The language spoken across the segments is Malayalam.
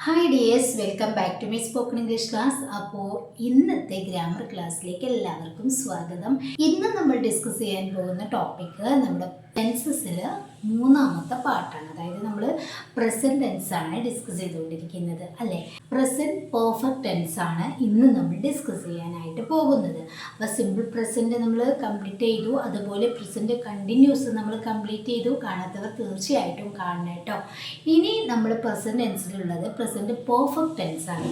Hi dears, welcome back to my spoken English class. അപ്പോൾ ഇന്നത്തെ ഗ്രാമർ ക്ലാസ്സിലേക്ക് എല്ലാവർക്കും സ്വാഗതം. ഇന്ന് നമ്മൾ ഡിസ്കസ് ചെയ്യാൻ പോകുന്ന ടോപ്പിക്ക് നമ്മുടെ ടെൻസസിൽ മൂന്നാമത്തെ പാർട്ടാണ്. അതായത് നമ്മൾ പ്രസൻറ്റ് ടെൻസാണ് ഡിസ്കസ് ചെയ്തുകൊണ്ടിരിക്കുന്നത് അല്ലേ. പ്രസൻറ്റ് പെർഫെക്റ്റ് ടെൻസാണ് ഇന്ന് നമ്മൾ ഡിസ്കസ് ചെയ്യാനായിട്ട് പോകുന്നത്. അപ്പോൾ സിമ്പിൾ പ്രസൻറ്റ് നമ്മൾ കംപ്ലീറ്റ് ചെയ്തു, അതുപോലെ പ്രസൻറ്റ് കണ്ടിന്യൂസ് നമ്മൾ കംപ്ലീറ്റ് ചെയ്തു. കാണാത്തവർ തീർച്ചയായിട്ടും കാണണം കേട്ടോ. ഇനി നമ്മൾ പ്രസൻറ്റ് ടെൻസിലുള്ളത് പ്രസൻറ്റ് പെർഫെക്റ്റ് ടെൻസാണ്.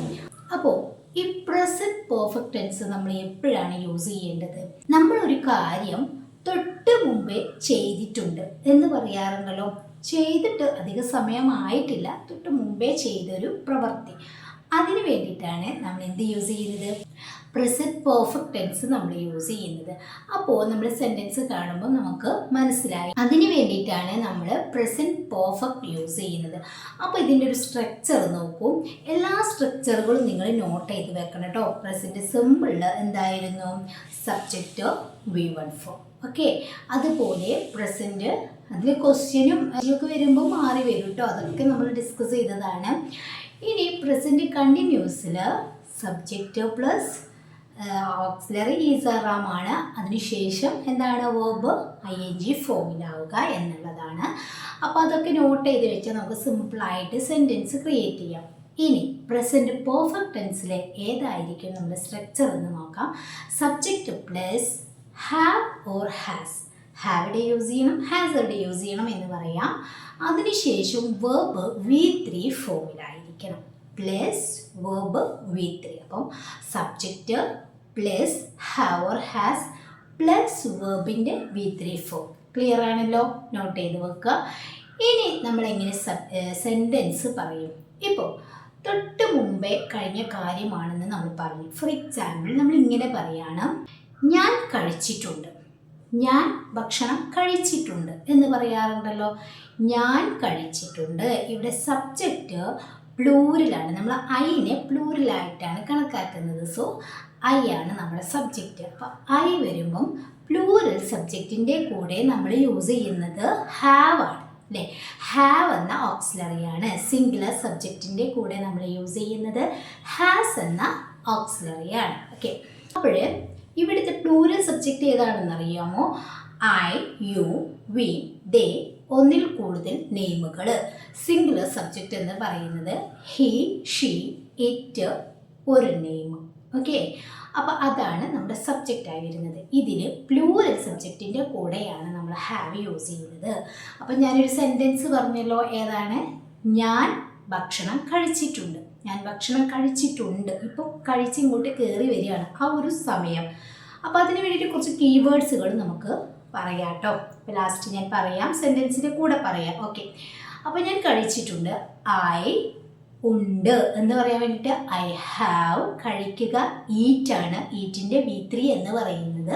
അപ്പോൾ ഈ പ്രസൻറ്റ് പെർഫെക്റ്റ് ടെൻസ് നമ്മൾ എപ്പോഴാണ് യൂസ് ചെയ്യേണ്ടത്? നമ്മളൊരു കാര്യം തൊട്ട് മുമ്പേ ചെയ്തിട്ടുണ്ട് എന്ന് പറയാറുണ്ടല്ലോ. ചെയ്തിട്ട് അധിക സമയമായിട്ടില്ല, തൊട്ട് മുമ്പേ ചെയ്തൊരു പ്രവൃത്തി, അതിന് വേണ്ടിയിട്ടാണ് നമ്മൾ എന്ത് യൂസ് ചെയ്യുന്നത്? പ്രസൻറ്റ് പെർഫെക്റ്റ് ടെൻസ് നമ്മൾ യൂസ് ചെയ്യുന്നത്. അപ്പോൾ നമ്മൾ സെൻറ്റൻസ് കാണുമ്പോൾ നമുക്ക് മനസ്സിലായി, അതിന് വേണ്ടിയിട്ടാണ് നമ്മൾ പ്രസൻറ്റ് പെർഫെക്റ്റ് യൂസ് ചെയ്യുന്നത്. അപ്പോൾ ഇതിൻ്റെ ഒരു സ്ട്രക്ചർ നോക്കൂ. എല്ലാ സ്ട്രക്ചറുകളും നിങ്ങൾ നോട്ട് ചെയ്ത് വെക്കണം കേട്ടോ. പ്രസൻറ്റ് സിമ്പിളിൽ എന്തായിരുന്നു? Subject V1 form. ഓക്കെ, അതുപോലെ പ്രസൻറ്റ് അതിൽ ക്വസ്റ്റ്യനും ഒക്കെ വരുമ്പോൾ മാറി വരും കേട്ടോ. അതൊക്കെ നമ്മൾ ഡിസ്കസ് ചെയ്തതാണ്. ഇനി പ്രസൻറ്റ് കണ്ടിന്യൂസിൽ subject plus auxiliary is are ആണ്. അതിനുശേഷം എന്താണ്? വേർബ് ING ഫോമിലാവുക എന്നുള്ളതാണ്. അപ്പോൾ അതൊക്കെ നോട്ട് ചെയ്ത് വെച്ചാൽ നമുക്ക് സിമ്പിളായിട്ട് സെൻറ്റൻസ് ക്രിയേറ്റ് ചെയ്യാം. ഇനി പ്രസൻറ്റ് പെർഫെക്റ്റ് ടെൻസിൽ ഏതായിരിക്കും നമ്മുടെ സ്ട്രക്ചർ എന്ന് നോക്കാം. Subject plus have or has. Have ഇവിടെ യൂസ് ചെയ്യണം, ഹാസ് ഇവിടെ യൂസ് ചെയ്യണം എന്ന് പറയാം. അതിനുശേഷം verb V3 ഫോമിലായിരിക്കണം. Plus verb V3. അപ്പം subject plus have or has plus വേർബിൻ്റെ V3 ഫോം. ക്ലിയർ ആണല്ലോ? നോട്ട് ചെയ്ത് വെക്കുക. ഇനി നമ്മളെങ്ങനെ സെൻറ്റൻസ് പറയും? ഇപ്പോൾ തൊട്ട് മുമ്പേ കഴിഞ്ഞ കാര്യമാണെന്ന് നമ്മൾ പറഞ്ഞു. ഫോർ എക്സാമ്പിൾ നമ്മൾ ഇങ്ങനെ പറയാണ്, ഞാൻ കഴിച്ചിട്ടുണ്ട്. ഞാൻ ഭക്ഷണം കഴിച്ചിട്ടുണ്ട് എന്ന് പറയാറുണ്ടല്ലോ. ഞാൻ കഴിച്ചിട്ടുണ്ട്. ഇവിടെ സബ്ജക്റ്റ് പ്ലൂരലാണ്. നമ്മൾ ഐനെ പ്ലൂരലായിട്ടാണ് കണക്കാക്കുന്നത്. സോ ഐ ആണ് നമ്മുടെ സബ്ജക്റ്റ്. അപ്പോൾ ഐ വരുമ്പം പ്ലൂരൽ സബ്ജക്റ്റിൻ്റെ കൂടെ നമ്മൾ യൂസ് ചെയ്യുന്നത് ഹാവ് ആണ് അല്ലേ. ഹാവ് എന്ന ഓക്സിലറിയാണ്. സിംഗുലർ സബ്ജക്റ്റിൻ്റെ കൂടെ നമ്മൾ യൂസ് ചെയ്യുന്നത് ഹാസ് എന്ന ഓക്സിലറിയാണ്. ഓക്കെ, അപ്പോൾ ഇവിടുത്തെ പ്ലൂരൽ സബ്ജക്റ്റ് ഏതാണെന്ന് അറിയാമോ? ഐ, യു, വി, ദേ, ഒന്നിൽ കൂടുതൽ നെയിമുകൾ. സിംഗുലർ സബ്ജക്റ്റ് എന്ന് പറയുന്നത് ഹി, ഷീ, ഇറ്റ്, ഒരു നെയിം. ഓക്കെ, അപ്പോൾ അതാണ് നമ്മുടെ സബ്ജക്റ്റായി വരുന്നത്. ഇതിൽ പ്ലൂരൽ സബ്ജക്റ്റിൻ്റെ കൂടെയാണ് നമ്മൾ ഹാവ് യൂസ് ചെയ്യുന്നത്. അപ്പം ഞാനൊരു സെൻറ്റൻസ് പറഞ്ഞല്ലോ, ഏതാണ്? ഞാൻ ഭക്ഷണം കഴിച്ചിട്ടുണ്ട്. ഞാൻ ഭക്ഷണം കഴിച്ചിട്ടുണ്ട്. ഇപ്പോൾ കഴിച്ച് ഇങ്ങോട്ട് കയറി വരികയാണ് ആ ഒരു സമയം. അപ്പോൾ അതിന് വേണ്ടിയിട്ട് കുറച്ച് കീവേഡ്സുകൾ നമുക്ക് പറയാം കേട്ടോ. അപ്പോൾ ലാസ്റ്റ് ഞാൻ പറയാം, സെൻറ്റൻസിൻ്റെ കൂടെ പറയാം. ഓക്കെ, അപ്പോൾ ഞാൻ കഴിച്ചിട്ടുണ്ട്. ഐ, ഉണ്ട് എന്ന് പറയാൻ വേണ്ടിയിട്ട് ഐ ഹാവ്. കഴിക്കുക ഈറ്റാണ്. ഈറ്റിൻ്റെ V3 എന്ന് പറയുന്നത്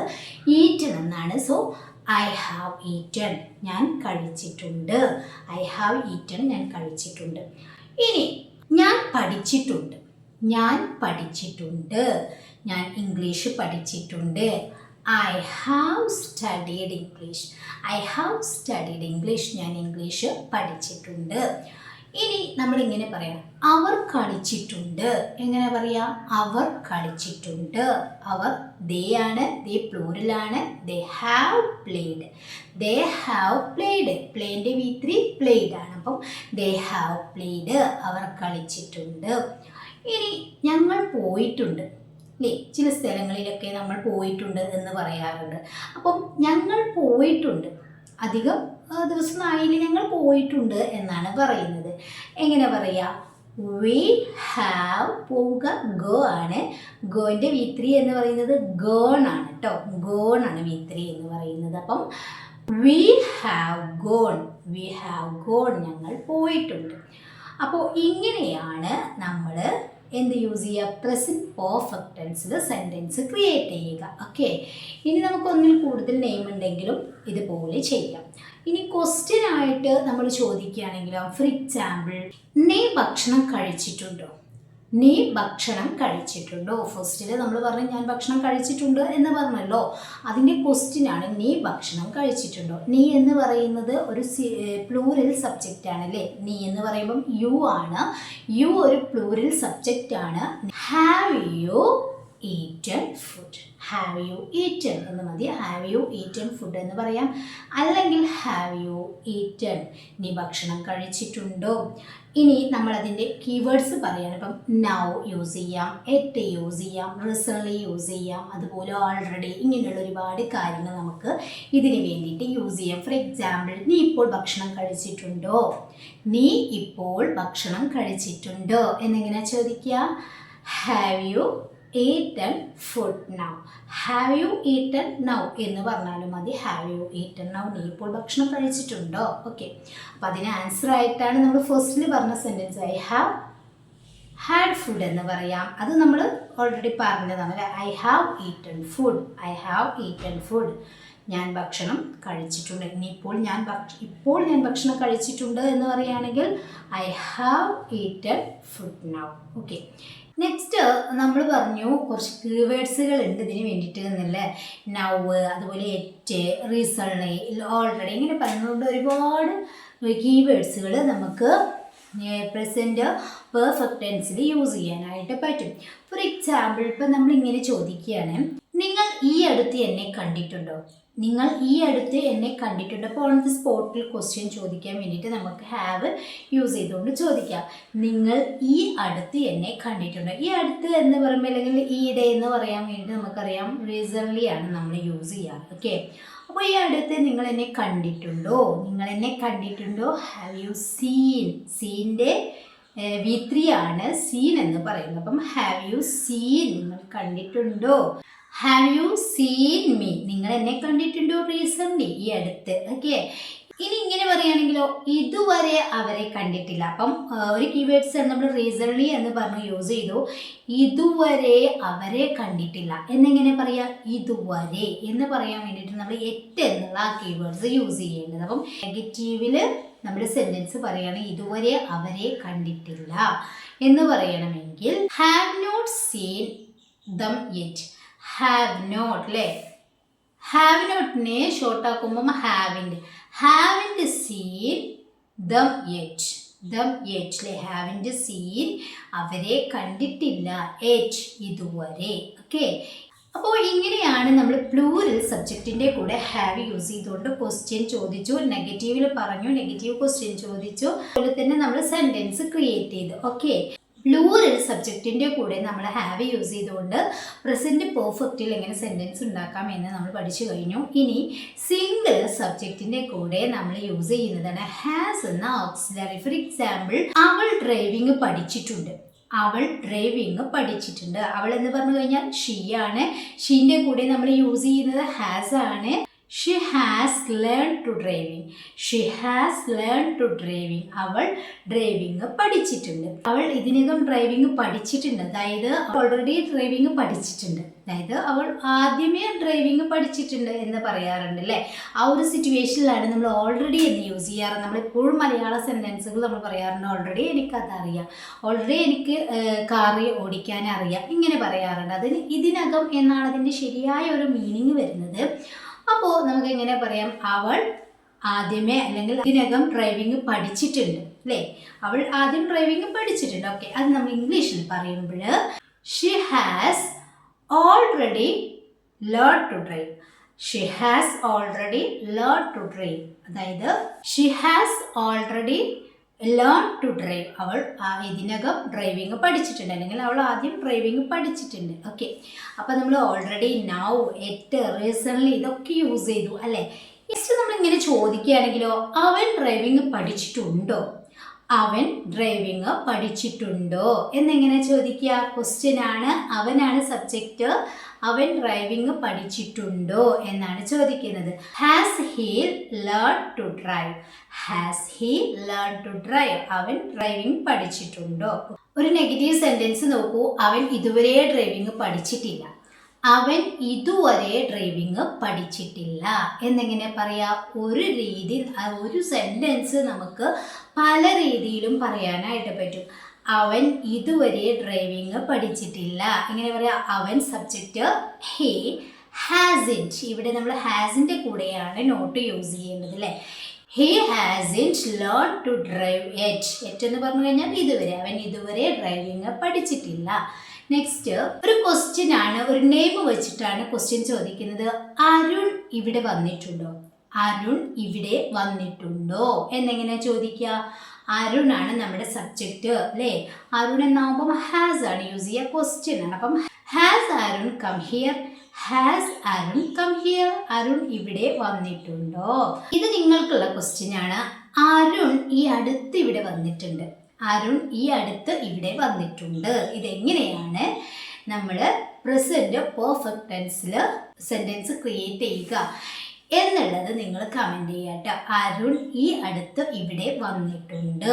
ഈറ്റൻ എന്നാണ്. So I have eaten. ഞാൻ കഴിച്ചിട്ടുണ്ട്. I have eaten. ഞാൻ കഴിച്ചിട്ടുണ്ട്. ഇനി ഞാൻ പഠിച്ചിട്ടുണ്ട്. ഞാൻ പഠിച്ചിട്ടുണ്ട്. ഞാൻ ഇംഗ്ലീഷ് പഠിച്ചിട്ടുണ്ട്. I have studied English. I have studied English. ഞാൻ ഇംഗ്ലീഷ് പഠിച്ചിട്ടുണ്ട്. ഇനി നമ്മളിങ്ങനെ പറയാം, അവർ കളിച്ചിട്ടുണ്ട്. എങ്ങനെ പറയാം? അവർ കളിച്ചിട്ടുണ്ട്. അവർ ദേ ആണ്. ദേ പ്ലൂരലാണ്. They have played. They have played. പ്ലേൻ്റെ V3 പ്ലേഡ് ആണ്. അപ്പം ദേ ഹാവ് പ്ലേഡ്. അവർ കളിച്ചിട്ടുണ്ട്. ഇനി ഞങ്ങൾ പോയിട്ടുണ്ട് അല്ലേ. ചില സ്ഥലങ്ങളിലൊക്കെ നമ്മൾ പോയിട്ടുണ്ട് എന്ന് പറയാറുണ്ട്. അപ്പം ഞങ്ങൾ പോയിട്ടുണ്ട്, അധികം ദിവസം ആയില്ല, ഞങ്ങൾ പോയിട്ടുണ്ട് എന്നാണ് പറയുന്നത്. എങ്ങനെ പറയാം? We have. പോവുക ഗോ ആണ്. ഗോൻ്റെ V3 എന്ന് പറയുന്നത് ഗോൺ ആണ് കേട്ടോ. ഗോൺ ആണ് V3 എന്ന് പറയുന്നത്. അപ്പം we have gone. We have gone. ഞങ്ങൾ പോയിട്ടുണ്ട്. അപ്പോൾ ഇങ്ങനെയാണ് നമ്മൾ എന്ത് യൂസ് ചെയ്യുക? പ്രസൻറ്റ് പെർഫെക്റ്റ് ടെൻസിൽ സെൻറ്റൻസ് ക്രിയേറ്റ് ചെയ്യുക. ഓക്കെ, ഇനി നമുക്കൊന്നിൽ കൂടുതൽ നെയിം ഉണ്ടെങ്കിലും ഇതുപോലെ ചെയ്യാം. ഇനി ക്വസ്റ്റ്യൻ ആയിട്ട് നമ്മൾ ചോദിക്കുകയാണെങ്കിലോ, ഫോർ എക്സാമ്പിൾ, നീ ഭക്ഷണം കഴിച്ചിട്ടുണ്ടോ? നീ ഭക്ഷണം കഴിച്ചിട്ടുണ്ടോ? ഫസ്റ്റിൽ നമ്മൾ പറഞ്ഞു ഞാൻ ഭക്ഷണം കഴിച്ചിട്ടുണ്ട് എന്ന് പറഞ്ഞല്ലോ. അതിൻ്റെ ക്വസ്റ്റ്യനാണ് നീ ഭക്ഷണം കഴിച്ചിട്ടുണ്ടോ. നീ എന്ന് പറയുന്നത് ഒരു പ്ലൂറൽ സബ്ജക്റ്റ് ആണ് അല്ലേ. നീ എന്ന് പറയുമ്പം യു ആണ്. യു ഒരു പ്ലൂറൽ സബ്ജക്റ്റ് ആണ്. Have you eaten food. Have you eaten എന്ന് മതി. ഹാവ് യു ഈറ്റൺ ഫുഡ് എന്ന് പറയാം. അല്ലെങ്കിൽ ഹാവ് യു ഈറ്റൺ, നീ ഭക്ഷണം കഴിച്ചിട്ടുണ്ടോ. ഇനി നമ്മളതിൻ്റെ കീവേഡ്സ് പറയാണ്. ഇപ്പം നൗ യൂസ് ചെയ്യാം, എറ്റ് യൂസ് ചെയ്യാം, റീസെൻ്റ്ലി യൂസ് ചെയ്യാം, അതുപോലെ ഓൾറെഡി, ഇങ്ങനെയുള്ള ഒരുപാട് കാര്യങ്ങൾ നമുക്ക് ഇതിന് വേണ്ടിയിട്ട് യൂസ് ചെയ്യാം. ഫോർ എക്സാമ്പിൾ, നീ ഇപ്പോൾ ഭക്ഷണം കഴിച്ചിട്ടുണ്ടോ. നീ ഇപ്പോൾ ഭക്ഷണം കഴിച്ചിട്ടുണ്ടോ എന്നെങ്ങനെ ചോദിക്കുക? Have you eaten food now. Have you eaten now എന്ന് പറഞ്ഞാലും മതി. ഹാവ് യു ഈറ്റൺ നൗ, നീ ഇപ്പോൾ ഭക്ഷണം കഴിച്ചിട്ടുണ്ടോ. ഓക്കെ, അപ്പം അതിന് ആൻസർ ആയിട്ടാണ് നമ്മൾ ഫസ്റ്റിൽ പറഞ്ഞ sentence I have had food എന്ന് പറയാം. അത് നമ്മൾ ഓൾറെഡി പറഞ്ഞതാണ് അല്ലേ. I have eaten food. I have eaten food, ഞാൻ ഭക്ഷണം കഴിച്ചിട്ടുണ്ട്. ഇനിയിപ്പോൾ ഇപ്പോൾ ഞാൻ ഭക്ഷണം കഴിച്ചിട്ടുണ്ട് എന്ന് പറയുകയാണെങ്കിൽ I have eaten food now. Okay, next നമ്മൾ പറഞ്ഞു കുറച്ച് കീവേഡ്സുകൾ ഉണ്ട് ഇതിന് വേണ്ടിയിട്ട് എന്നല്ലേ. നൗ, അതുപോലെ എറ്റ്, റീസൺലി, ഓൾറെഡി, ഇങ്ങനെ പറയുന്നതുകൊണ്ട് ഒരുപാട് കീവേഡ്സുകൾ നമുക്ക് പ്രസൻറ്റ് പെർഫെക്റ്റ് ടെൻസിൽ യൂസ് ചെയ്യാനായിട്ട് പറ്റും. ഫോർ എക്സാമ്പിൾ, ഇപ്പം നമ്മളിങ്ങനെ ചോദിക്കുകയാണ്, നിങ്ങൾ ഈ അടുത്ത് എന്നെ കണ്ടിട്ടുണ്ടോ. നിങ്ങൾ ഈ അടുത്ത് എന്നെ കണ്ടിട്ടുണ്ടോ. അപ്പോൾ ഓൺ ദി സ്പോട്ടിൽ ക്വസ്റ്റ്യൻ ചോദിക്കാൻ വേണ്ടിയിട്ട് നമുക്ക് ഹാവ് യൂസ് ചെയ്തുകൊണ്ട് ചോദിക്കാം. നിങ്ങൾ ഈ അടുത്ത് എന്നെ കണ്ടിട്ടുണ്ടോ. ഈ അടുത്ത് എന്ന് പറയുമ്പോൾ അല്ലെങ്കിൽ ഈയിടെ എന്ന് പറയാൻ വേണ്ടി നമുക്കറിയാം റീസൺലി ആണ് നമ്മൾ യൂസ് ചെയ്യാറ്. ഓക്കെ, അപ്പോൾ ഈ അടുത്ത് നിങ്ങൾ എന്നെ കണ്ടിട്ടുണ്ടോ. നിങ്ങൾ എന്നെ കണ്ടിട്ടുണ്ടോ. Have you seen. സീൻ്റെ V3 ആണ് സീൻ എന്ന് പറയുന്നത്. അപ്പം ഹാവ് യു സീൻ, നിങ്ങൾ കണ്ടിട്ടുണ്ടോ. ഹാവ് യു സീൻ മീ, നിങ്ങൾ എന്നെ കണ്ടിട്ടുണ്ടോ റീസൺലി, ഈ അടുത്ത്. ഓക്കെ, ഇനി ഇങ്ങനെ പറയുകയാണെങ്കിലോ, ഇതുവരെ അവരെ കണ്ടിട്ടില്ല. അപ്പം ഒരു കീവേഡ്സ് നമ്മൾ റീസൺലി എന്ന് പറഞ്ഞ് യൂസ് ചെയ്തു. ഇതുവരെ അവരെ കണ്ടിട്ടില്ല എന്നെങ്ങനെ പറയാം. ഇതുവരെ എന്ന് പറയാൻ വേണ്ടിയിട്ട് നമ്മൾ എറ്റ് എന്നുള്ള ആ കീവേഡ്സ് യൂസ് ചെയ്യേണ്ടത്. അപ്പം നെഗറ്റീവിൽ നമ്മൾ സെൻറ്റൻസ് പറയുകയാണെങ്കിൽ ഇതുവരെ അവരെ കണ്ടിട്ടില്ല എന്ന് പറയണമെങ്കിൽ have not seen them yet. Have not അല്ലേ. ഹാവ് നോട്ടിനെ ഷോർട്ടാക്കുമ്പം ഹാവിൻ്റെ seen them yet. Them yet അല്ലേ. ഹാവിൻ്റെ സീൻ, അവരെ കണ്ടിട്ടില്ല, യെറ്റ് ഇതുവരെ. ഓക്കെ, അപ്പോൾ ഇങ്ങനെയാണ് നമ്മൾ പ്ലൂറൽ സബ്ജക്റ്റിൻ്റെ കൂടെ ഹാവ് യൂസ് ചെയ്തുകൊണ്ട് ക്വസ്റ്റ്യൻ ചോദിച്ചു, നെഗറ്റീവിൽ പറഞ്ഞു, നെഗറ്റീവ് ക്വസ്റ്റ്യൻ ചോദിച്ചു, അതുപോലെ തന്നെ നമ്മൾ സെൻറ്റൻസ് ക്രിയേറ്റ് ചെയ്തു. ഓക്കെ, പ്ലൂറൽ സബ്ജക്റ്റിൻ്റെ കൂടെ നമ്മൾ ഹാവ് യൂസ് ചെയ്തുകൊണ്ട് പ്രസൻറ്റ് പെർഫെക്റ്റിൽ എങ്ങനെ സെൻറ്റൻസ് ഉണ്ടാക്കാം എന്ന് നമ്മൾ പഠിച്ചു കഴിഞ്ഞു. ഇനി സിംഗിൾ സബ്ജക്റ്റിൻ്റെ കൂടെ നമ്മൾ യൂസ് ചെയ്യുന്നതാണ് ഹാസ് എന്ന ഓക്സിലറി. ഫോർ എക്സാമ്പിൾ, അവൾ ഡ്രൈവിംഗ് പഠിച്ചിട്ടുണ്ട്. അവൾ ഡ്രൈവിംഗ് പഠിച്ചിട്ടുണ്ട്. അവൾ എന്ന് പറഞ്ഞു കഴിഞ്ഞാൽ ഷീ ആണ്. ഷീൻ്റെ കൂടെ നമ്മൾ യൂസ് ചെയ്യുന്നത് ഹാസ് ആണ്. She has learn to driving. She has learn to driving. അവൾ ഡ്രൈവിംഗ് പഠിച്ചിട്ടുണ്ട്. അവൾ ഇതിനകം ഡ്രൈവിംഗ് പഠിച്ചിട്ടുണ്ട്. അതായത് ഓൾറെഡി ഡ്രൈവിംഗ് പഠിച്ചിട്ടുണ്ട്. അതായത് അവൾ ആദ്യമേ ഡ്രൈവിംഗ് പഠിച്ചിട്ടുണ്ട് എന്ന് പറയാറുണ്ട് അല്ലേ. ആ ഒരു സിറ്റുവേഷനിലാണ് നമ്മൾ ഓൾറെഡി എന്ന് യൂസ് ചെയ്യാറ്. നമ്മളെപ്പോഴും മലയാള സെൻറ്റൻസുകൾ നമ്മൾ പറയാറുണ്ട് ഓൾറെഡി എനിക്കതറിയാം, ഓൾറെഡി എനിക്ക് കാറ് ഓടിക്കാൻ അറിയാം, ഇങ്ങനെ പറയാറുണ്ട്. അതിന് ഇതിനകം എന്നാണ് അതിൻ്റെ ശരിയായ ഒരു മീനിങ് വരുന്നത്. അപ്പോൾ നമുക്ക് എങ്ങനെ പറയാം, അവൾ ആദ്യമേ അല്ലെങ്കിൽ ഇതിനകം ഡ്രൈവിംഗ് പഠിച്ചിട്ടുണ്ട് അല്ലേ. അവൾ ആദ്യം ഡ്രൈവിംഗ് പഠിച്ചിട്ടുണ്ട്. ഓക്കെ, അത് നമ്മൾ ഇംഗ്ലീഷിൽ പറയുമ്പോൾ she has already learn to drive. She has already learn to drive. അതായത് she has already learn to drive. അവൾ ഇതിനകം ഡ്രൈവിംഗ് പഠിച്ചിട്ടുണ്ട്, അല്ലെങ്കിൽ അവൾ ആദ്യം ഡ്രൈവിംഗ് പഠിച്ചിട്ടുണ്ട്. ഓക്കെ, അപ്പോൾ നമ്മൾ ഓൾറെഡി, നൗ, എറ്റ്, റീസൺലി ഇതൊക്കെ യൂസ് ചെയ്തു അല്ലേ. നെക്സ്റ്റ് നമ്മളിങ്ങനെ ചോദിക്കുകയാണെങ്കിലോ, അവൻ ഡ്രൈവിംഗ് പഠിച്ചിട്ടുണ്ടോ. അവൻ ഡ്രൈവിംഗ് പഠിച്ചിട്ടുണ്ടോ എന്നെങ്ങനെ ചോദിക്കുക. ക്വസ്റ്റ്യൻ ആണ്, അവനാണ് സബ്ജക്റ്റ്. അവൻ ഡ്രൈവിംഗ് പഠിച്ചിട്ടുണ്ടോ എന്നാണ് ചോദിക്കുന്നത്. Has he learn to drive. Has he learn to drive. അവൻ ഡ്രൈവിംഗ് പഠിച്ചിട്ടുണ്ടോ. ഒരു നെഗറ്റീവ് സെൻറ്റൻസ് നോക്കൂ. അവൻ ഇതുവരെ ഡ്രൈവിംഗ് പഠിച്ചിട്ടില്ല. അവൻ ഇതുവരെ ഡ്രൈവിംഗ് പഠിച്ചിട്ടില്ല എന്നെങ്ങനെ പറയാം. ഒരു രീതിയിൽ ഒരു സെൻറ്റൻസ് നമുക്ക് പല രീതിയിലും പറയാനായിട്ട് പറ്റും. അവൻ ഇതുവരെ ഡ്രൈവിംഗ് പഠിച്ചിട്ടില്ല. എങ്ങനെ പറയാം? അവൻ സബ്ജക്റ്റ് ഹി ഹാസിൻറ്റ്. ഇവിടെ നമ്മൾ ഹാസിൻ്റെ കൂടെയാണ് നോട്ട് യൂസ് ചെയ്യേണ്ടത് അല്ലേ. He hasn't learn to drive yet എന്ന് പറഞ്ഞു കഴിഞ്ഞാൽ ഇതുവരെ, അവൻ ഇതുവരെ ഡ്രൈവിംഗ് പഠിച്ചിട്ടില്ല. നെക്സ്റ്റ് ഒരു ക്വസ്റ്റ്യൻ ആണ്, ഒരു നെയിം വെച്ചിട്ടാണ് ക്വസ്റ്റ്യൻ ചോദിക്കുന്നത്. അരുൺ ഇവിടെ വന്നിട്ടുണ്ടോ? അരുൺ ഇവിടെ വന്നിട്ടുണ്ടോ എന്നെങ്ങനെ ചോദിക്കുക? അരുൺ ആണ് നമ്മുടെ സബ്ജക്റ്റ് അല്ലേ. അരുൺ എന്നാകുമ്പം ഹാസ് ആണ് യൂസ് ചെയ്യുക, ക്വസ്റ്റ്യൻ ആണ്. അപ്പം has Arun come here, has Arun come here, Arun ഇവിടെ വന്നിട്ടുണ്ടോ? ഇത് നിങ്ങൾക്കുള്ള ക്വസ്റ്റ്യൻ ആണ്. അരുൺ ഈ അടുത്ത് ഇവിടെ വന്നിട്ടുണ്ട്, അരുൺ ഈ അടുത്ത് ഇവിടെ വന്നിട്ടുണ്ട്. ഇതെങ്ങനെയാണ് നമ്മൾ പ്രസന്റ് പെർഫെക്റ്റ് ടെൻസിൽ സെന്റൻസ് ക്രിയേറ്റ് ചെയ്യുക എന്നുള്ളത് നിങ്ങൾ കമൻറ്റ് ചെയ്യാട്ടോ. അരുൺ ഈ അടുത്ത് ഇവിടെ വന്നിട്ടുണ്ട്.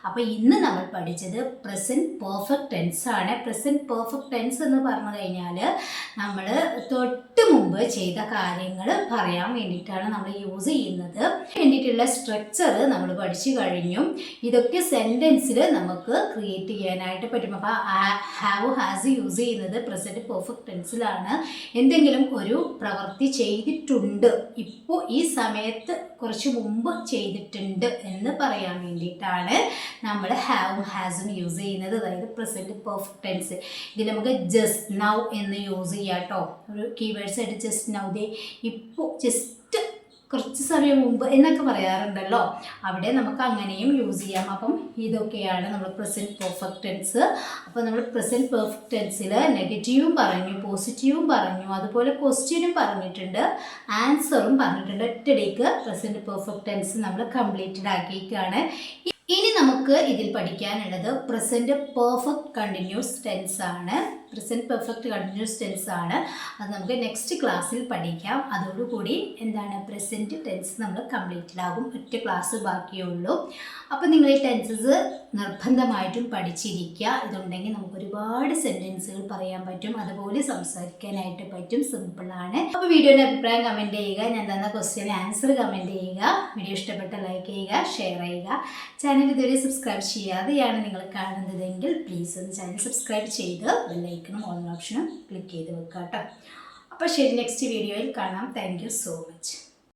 അപ്പോൾ ഇന്ന് നമ്മൾ പഠിച്ചത് പ്രസൻറ്റ് പെർഫെക്റ്റ് ടെൻസ് ആണ്. പ്രസൻറ്റ് പെർഫെക്റ്റ് ടെൻസ് എന്ന് പറഞ്ഞു കഴിഞ്ഞാൽ നമ്മൾ തൊട്ട് മുമ്പ് ചെയ്ത കാര്യങ്ങൾ പറയാൻ വേണ്ടിയിട്ടാണ് നമ്മൾ യൂസ് ചെയ്യുന്നത്. വേണ്ടിയിട്ടുള്ള സ്ട്രക്ചർ നമ്മൾ പഠിച്ചു കഴിഞ്ഞു. ഇതൊക്കെ സെൻറ്റൻസിൽ നമുക്ക് ക്രിയേറ്റ് ചെയ്യാനായിട്ട് പറ്റും. അപ്പോൾ ഹാവ് ഹാസ് യൂസ് ചെയ്യുന്നത് പ്രസൻറ്റ് പെർഫെക്റ്റ് ടെൻസിലാണ്. എന്തെങ്കിലും ഒരു പ്രവൃത്തി ചെയ്തിട്ടുണ്ട്, ഇപ്പോൾ ഈ സമയത്ത് കുറച്ച് മുമ്പ് ചെയ്തിട്ടുണ്ട് എന്ന് പറയാൻ വേണ്ടിയിട്ടാണ് നമ്മൾ ഹാവും ഹാസും യൂസ് ചെയ്യുന്നത്. അതായത് പ്രസൻറ്റ് പെർഫെക്റ്റ് ടെൻസ്. ഇതിൽ നമുക്ക് ജസ്റ്റ് നൗ എന്ന് യൂസ് ചെയ്യാം കേട്ടോ. ഒരു കീവേഡ്സ് ആയിട്ട് ജസ്റ്റ് നൗ, ദേ ഇപ്പോൾ, ജസ്റ്റ് കുറച്ച് സമയം മുമ്പ് എന്നൊക്കെ പറയാറുണ്ടല്ലോ, അവിടെ നമുക്ക് അങ്ങനെയും യൂസ് ചെയ്യാം. അപ്പം ഇതൊക്കെയാണ് നമ്മൾ പ്രസൻറ്റ് പെർഫെക്റ്റ് ടെൻസ്. അപ്പോൾ നമ്മൾ പ്രസൻറ്റ് പെർഫെക്റ്റ് ടെൻസിൽ നെഗറ്റീവും പറഞ്ഞു, പോസിറ്റീവും പറഞ്ഞു, അതുപോലെ ക്വസ്റ്റ്യനും പറഞ്ഞിട്ടുണ്ട്, ആൻസറും പറഞ്ഞിട്ടുണ്ട്. ഒറ്റയടിക്ക് പ്രസൻറ്റ് പെർഫെക്റ്റ് ടെൻസ് നമ്മൾ കംപ്ലീറ്റഡ് ആക്കിയിരിക്കുകയാണ്. ഇനി നമുക്ക് ഇതിൽ പഠിക്കാനുള്ളത് പ്രസൻറ്റ് പെർഫെക്റ്റ് കണ്ടിന്യൂസ് ടെൻസ് ആണ്. പ്രസൻറ്റ് പെർഫെക്റ്റ് കണ്ടിന്യൂസ് ടെൻസ് ആണ്. അത് നമുക്ക് നെക്സ്റ്റ് ക്ലാസ്സിൽ പഠിക്കാം. അതോടുകൂടി എന്താണ് പ്രസൻറ്റ് ടെൻസ് നമ്മൾ കംപ്ലീറ്റഡ് ആകും. ഒറ്റ ക്ലാസ് ബാക്കിയുള്ളൂ. അപ്പോൾ നിങ്ങൾ ഈ ടെൻസസ് നിർബന്ധമായിട്ടും പഠിച്ചിരിക്കുക. ഇതുണ്ടെങ്കിൽ നമുക്ക് ഒരുപാട് സെൻറ്റൻസുകൾ പറയാൻ പറ്റും, അതുപോലെ സംസാരിക്കാനായിട്ട് പറ്റും. സിമ്പിളാണ്. അപ്പോൾ വീഡിയോയുടെ അഭിപ്രായം കമൻറ്റ് ചെയ്യുക. ഞാൻ തന്ന ക്വസ്റ്റ്യൻ ആൻസർ കമൻറ്റ് ചെയ്യുക. വീഡിയോ ഇഷ്ടപ്പെട്ട ലൈക്ക് ചെയ്യുക, ഷെയർ ചെയ്യുക. ചാനൽ ഇതുവരെ സബ്സ്ക്രൈബ് ചെയ്യാതെയാണ് നിങ്ങൾ കാണുന്നതെങ്കിൽ പ്ലീസ് ഒന്ന് ചാനൽ സബ്സ്ക്രൈബ് ചെയ്ത് ബെല്ലൈക്കണും ഓൾ ഓപ്ഷനും ക്ലിക്ക് ചെയ്ത് വെക്കാം കേട്ടോ. അപ്പോൾ ശരി, നെക്സ്റ്റ് വീഡിയോയിൽ കാണാം. Thank you so much.